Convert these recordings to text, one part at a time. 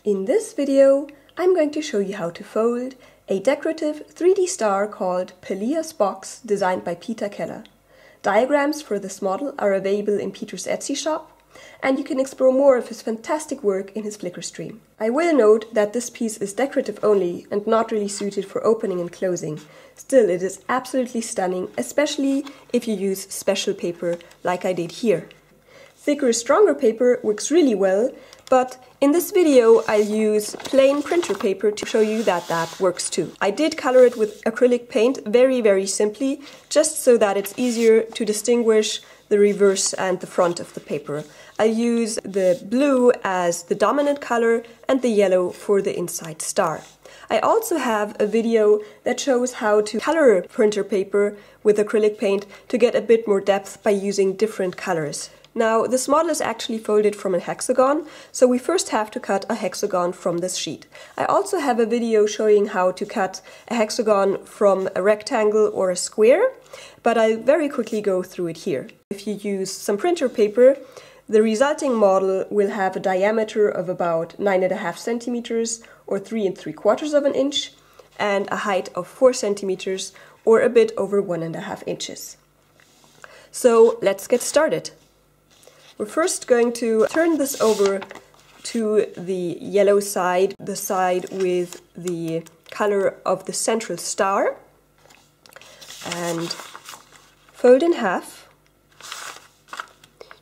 In this video, I'm going to show you how to fold a decorative 3D star called Pelleas Box designed by Peter Keller. Diagrams for this model are available in Peter's Etsy shop, and you can explore more of his fantastic work in his Flickr stream. I will note that this piece is decorative only and not really suited for opening and closing. Still, it is absolutely stunning, especially if you use special paper like I did here. Thicker, stronger paper works really well, but in this video I'll use plain printer paper to show you that that works too. I did color it with acrylic paint very simply, just so that it's easier to distinguish the reverse and the front of the paper. I use the blue as the dominant color and the yellow for the inside star. I also have a video that shows how to color printer paper with acrylic paint to get a bit more depth by using different colors. Now, this model is actually folded from a hexagon, so we first have to cut a hexagon from this sheet. I also have a video showing how to cut a hexagon from a rectangle or a square, but I'll very quickly go through it here. If you use some printer paper, the resulting model will have a diameter of about 9.5 centimeters or 3 3/4 of an inch, and a height of 4 centimeters or a bit over 1.5 inches. So let's get started. We're first going to turn this over to the yellow side, the side with the color of the central star, and fold in half.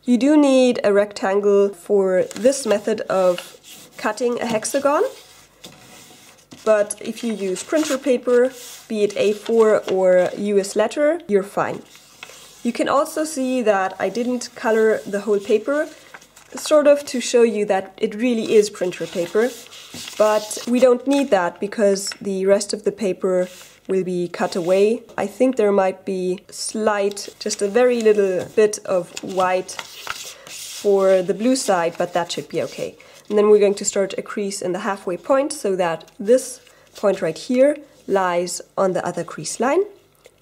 You do need a rectangle for this method of cutting a hexagon, but if you use printer paper, be it A4 or US letter, you're fine. You can also see that I didn't color the whole paper, sort of to show you that it really is printer paper, but we don't need that because the rest of the paper will be cut away. I think there might be just a very little bit of white for the blue side, but that should be okay. And then we're going to start a crease in the halfway point so that this point right here lies on the other crease line,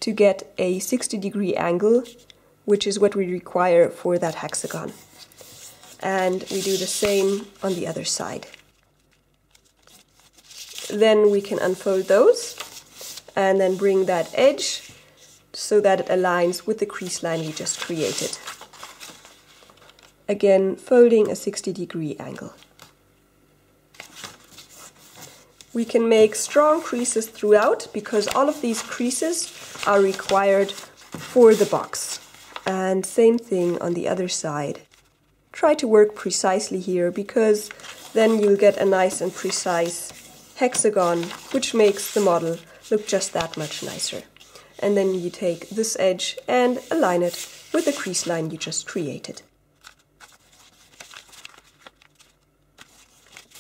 to get a 60-degree angle, which is what we require for that hexagon. And we do the same on the other side. Then we can unfold those and then bring that edge so that it aligns with the crease line we just created. Again, folding a 60-degree angle. We can make strong creases throughout because all of these creases are required for the box. And same thing on the other side. Try to work precisely here because then you'll get a nice and precise hexagon, which makes the model look just that much nicer. And then you take this edge and align it with the crease line you just created.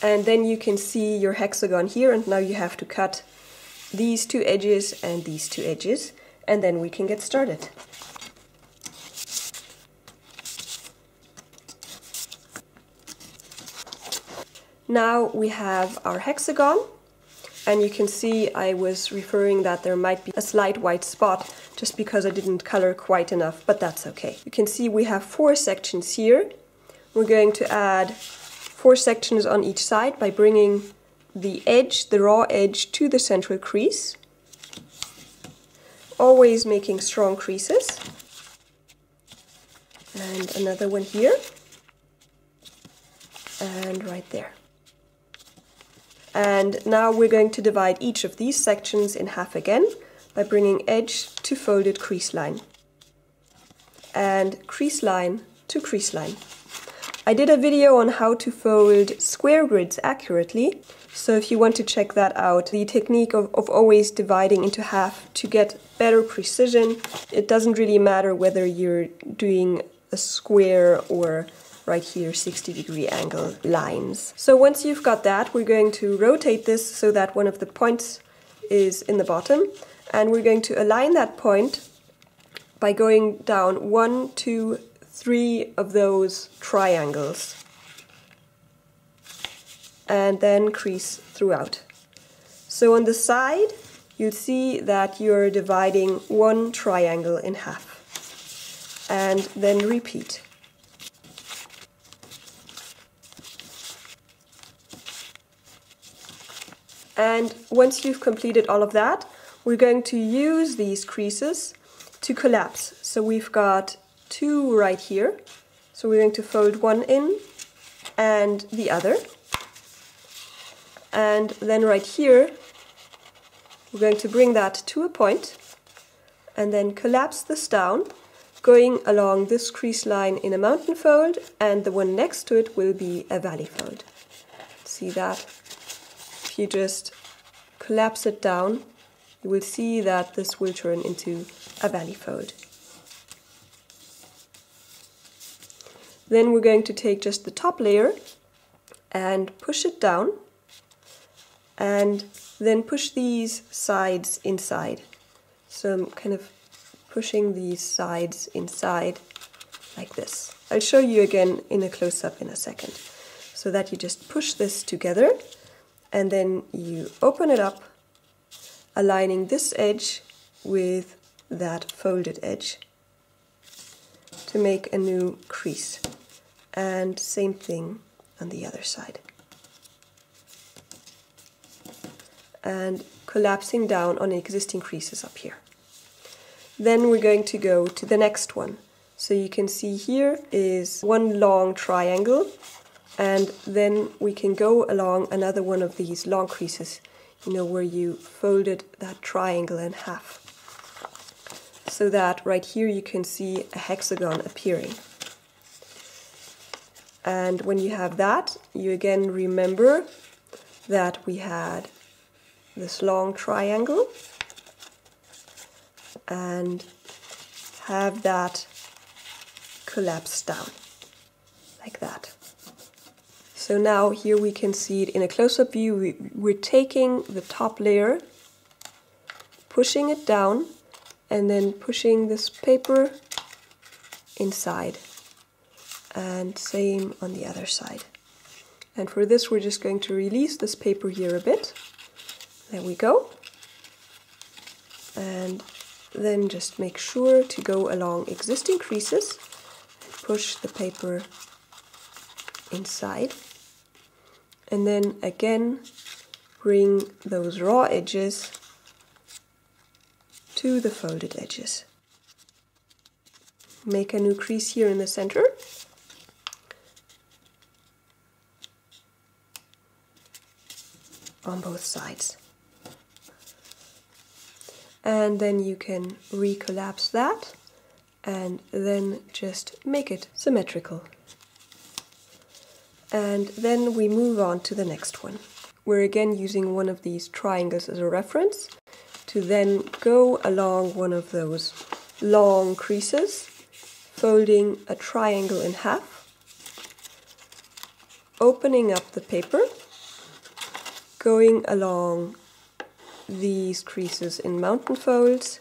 And then you can see your hexagon here, and now you have to cut these two edges and these two edges, and then we can get started. Now we have our hexagon, and you can see I was referring that there might be a slight white spot just because I didn't color quite enough, but that's okay. You can see we have 4 sections here. We're going to add 4 sections on each side by bringing the edge, the raw edge, to the central crease. Always making strong creases. And another one here. And right there. And now we're going to divide each of these sections in half again by bringing edge to folded crease line. And crease line to crease line. I did a video on how to fold square grids accurately, so if you want to check that out, the technique of always dividing into half to get better precision. It doesn't really matter whether you're doing a square or right here 60-degree angle lines. So once you've got that, we're going to rotate this so that one of the points is in the bottom, and we're going to align that point by going down 1, 2, 3 of those triangles and then crease throughout. So on the side you'll see that you're dividing one triangle in half and then repeat. And once you've completed all of that, we're going to use these creases to collapse. So we've got two right here. So we're going to fold one in and the other. And then right here, we're going to bring that to a point and then collapse this down, going along this crease line in a mountain fold, and the one next to it will be a valley fold. See that? If you just collapse it down, you will see that this will turn into a valley fold. Then we're going to take just the top layer and push it down, and then push these sides inside. So I'm kind of pushing these sides inside like this. I'll show you again in a close-up in a second. So that you just push this together, and then you open it up, aligning this edge with that folded edge to make a new crease. And same thing on the other side. And collapsing down on existing creases up here. Then we're going to go to the next one. So you can see here is one long triangle, and then we can go along another one of these long creases, you know, where you folded that triangle in half. So that right here you can see a hexagon appearing. And when you have that, you again remember that we had this long triangle and have that collapse down like that. So now here we can see it in a close-up view. We're taking the top layer, pushing it down, and then pushing this paper inside, and same on the other side. And for this we're just going to release this paper here a bit. There we go. And then just make sure to go along existing creases and push the paper inside. And then again bring those raw edges to the folded edges. Make a new crease here in the center. On both sides. And then you can recollapse that and then just make it symmetrical. And then we move on to the next one. We're again using one of these triangles as a reference to then go along one of those long creases, folding a triangle in half, opening up the paper, going along these creases in mountain folds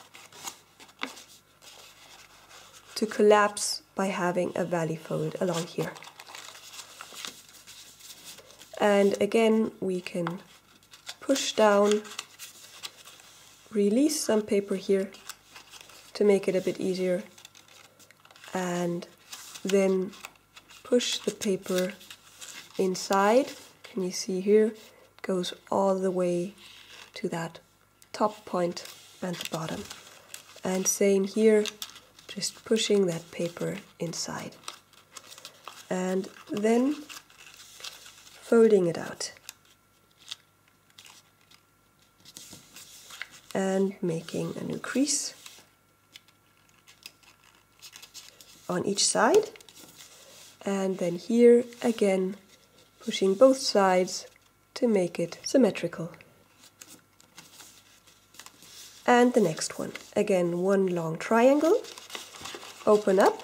to collapse by having a valley fold along here. And again we can push down, release some paper here to make it a bit easier, and then push the paper inside. Can you see here? It goes all the way to that top point and the bottom. And same here, just pushing that paper inside. And then folding it out. And making a new crease on each side. And then here again, pushing both sides to make it symmetrical. And the next one, again one long triangle, open up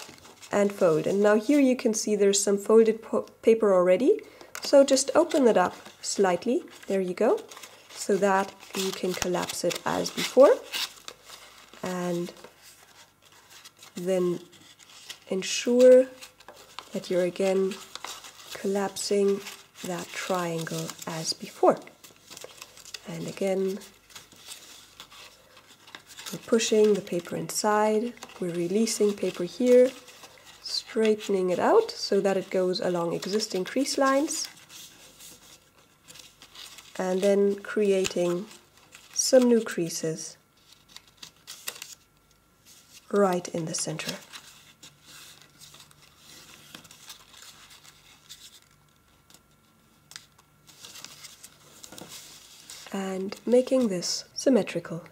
and fold. And now here you can see there's some folded paper already, so just open it up slightly, there you go, so that you can collapse it as before, and then ensure that you're again collapsing that triangle as before. And again, we're pushing the paper inside, we're releasing paper here, straightening it out so that it goes along existing crease lines, and then creating some new creases right in the center. And making this symmetrical.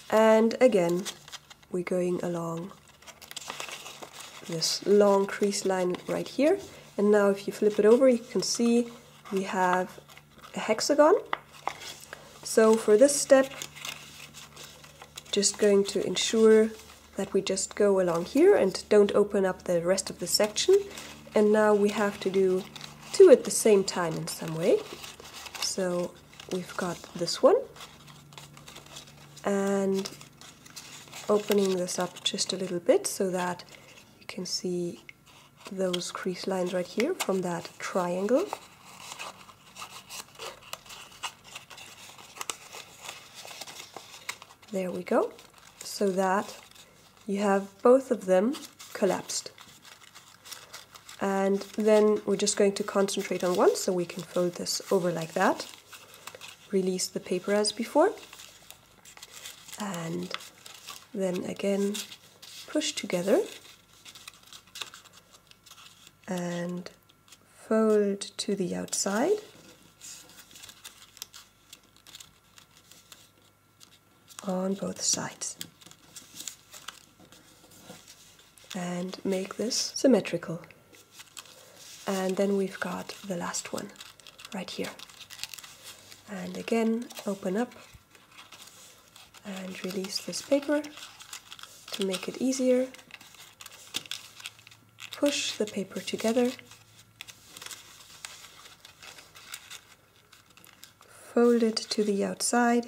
And again, we're going along this long crease line right here. And now if you flip it over, you can see we have a hexagon. So for this step, just going to ensure that we just go along here and don't open up the rest of the section. And now we have to do two at the same time in some way. So we've got this one, and opening this up just a little bit so that you can see those crease lines right here from that triangle. There we go, so that you have both of them collapsed. And then we're just going to concentrate on one, so we can fold this over like that. Release the paper as before. And then again push together. And fold to the outside. On both sides. And make this symmetrical. And then we've got the last one right here. And again, open up and release this paper to make it easier. Push the paper together. Fold it to the outside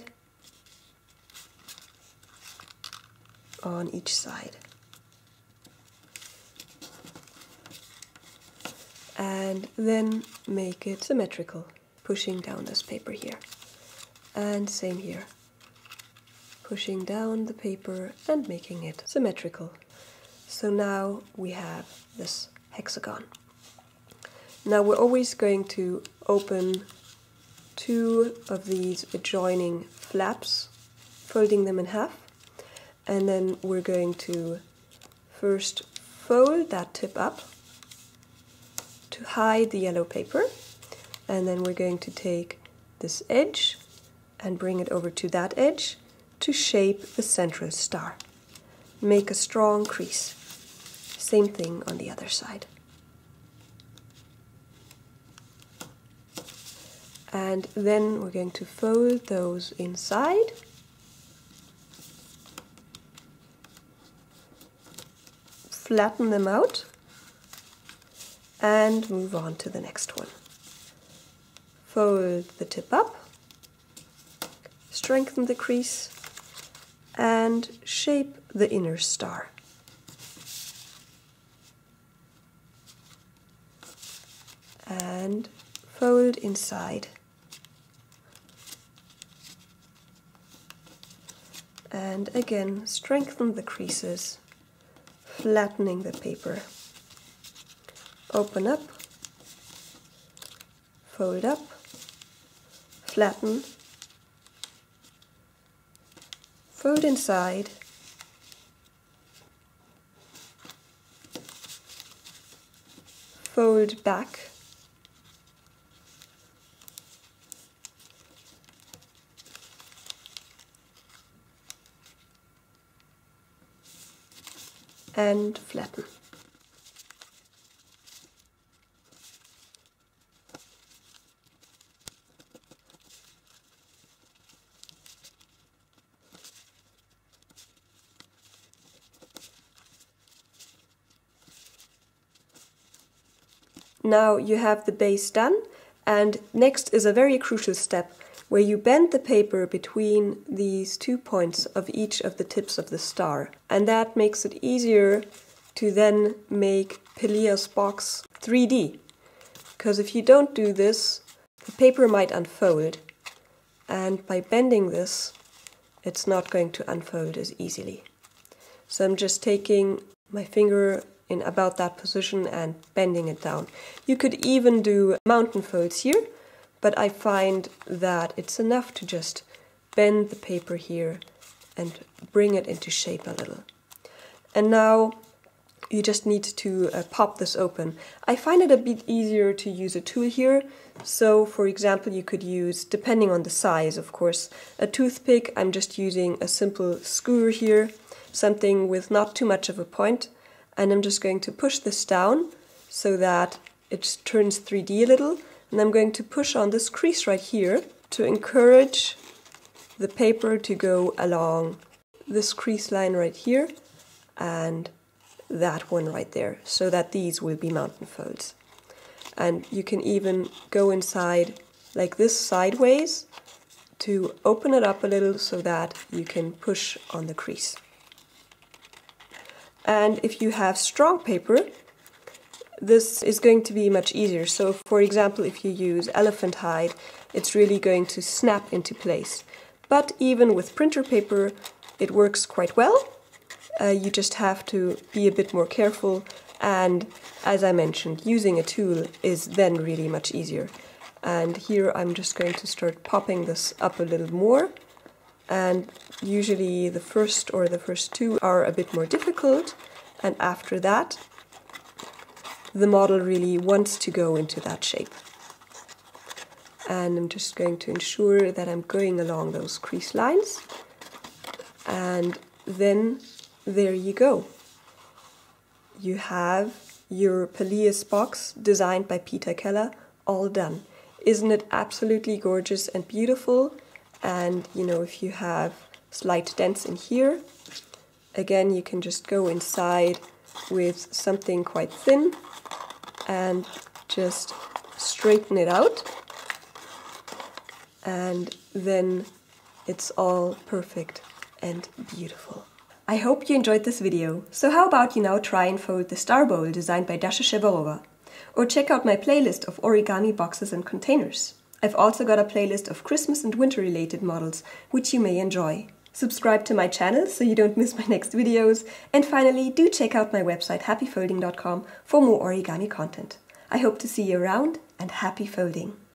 on each side. And then make it symmetrical, pushing down this paper here. And same here. Pushing down the paper and making it symmetrical. So now we have this hexagon. Now we're always going to open two of these adjoining flaps, folding them in half. And then we're going to first fold that tip up to hide the yellow paper, and then we're going to take this edge and bring it over to that edge to shape the central star. Make a strong crease. Same thing on the other side. And then we're going to fold those inside. Flatten them out. And move on to the next one. Fold the tip up, strengthen the crease, and shape the inner star. And fold inside. And again, strengthen the creases, flattening the paper. Open up, fold up, flatten, fold inside, fold back, and flatten. Now you have the base done, and next is a very crucial step where you bend the paper between these 2 points of each of the tips of the star, and that makes it easier to then make Pelleas Box 3D. Because if you don't do this, the paper might unfold, and by bending this, it's not going to unfold as easily. So I'm just taking my finger in about that position and bending it down. You could even do mountain folds here, but I find that it's enough to just bend the paper here and bring it into shape a little. And now you just need to pop this open. I find it a bit easier to use a tool here. So for example, you could use, depending on the size of course, a toothpick. I'm just using a simple skewer here, something with not too much of a point. And I'm just going to push this down so that it turns 3D a little. And I'm going to push on this crease right here to encourage the paper to go along this crease line right here and that one right there, so that these will be mountain folds. And you can even go inside like this sideways to open it up a little so that you can push on the crease. And if you have strong paper, this is going to be much easier. So for example, if you use elephant hide, it's really going to snap into place. But even with printer paper, it works quite well. You just have to be a bit more careful, and as I mentioned, using a tool is then really much easier. And here I'm just going to start popping this up a little more, and usually the first two are a bit more difficult, and after that the model really wants to go into that shape. And I'm just going to ensure that I'm going along those crease lines, and then there you go. You have your Pelleas box designed by Peter Keller all done. Isn't it absolutely gorgeous and beautiful? And you know, if you have slight dents in here, again you can just go inside with something quite thin and just straighten it out, and then it's all perfect and beautiful. I hope you enjoyed this video, so how about you now try and fold the star bowl designed by Dasha Shevarova, or check out my playlist of origami boxes and containers. I've also got a playlist of Christmas and winter related models, which you may enjoy. Subscribe to my channel so you don't miss my next videos, and finally do check out my website happyfolding.com for more origami content. I hope to see you around, and happy folding!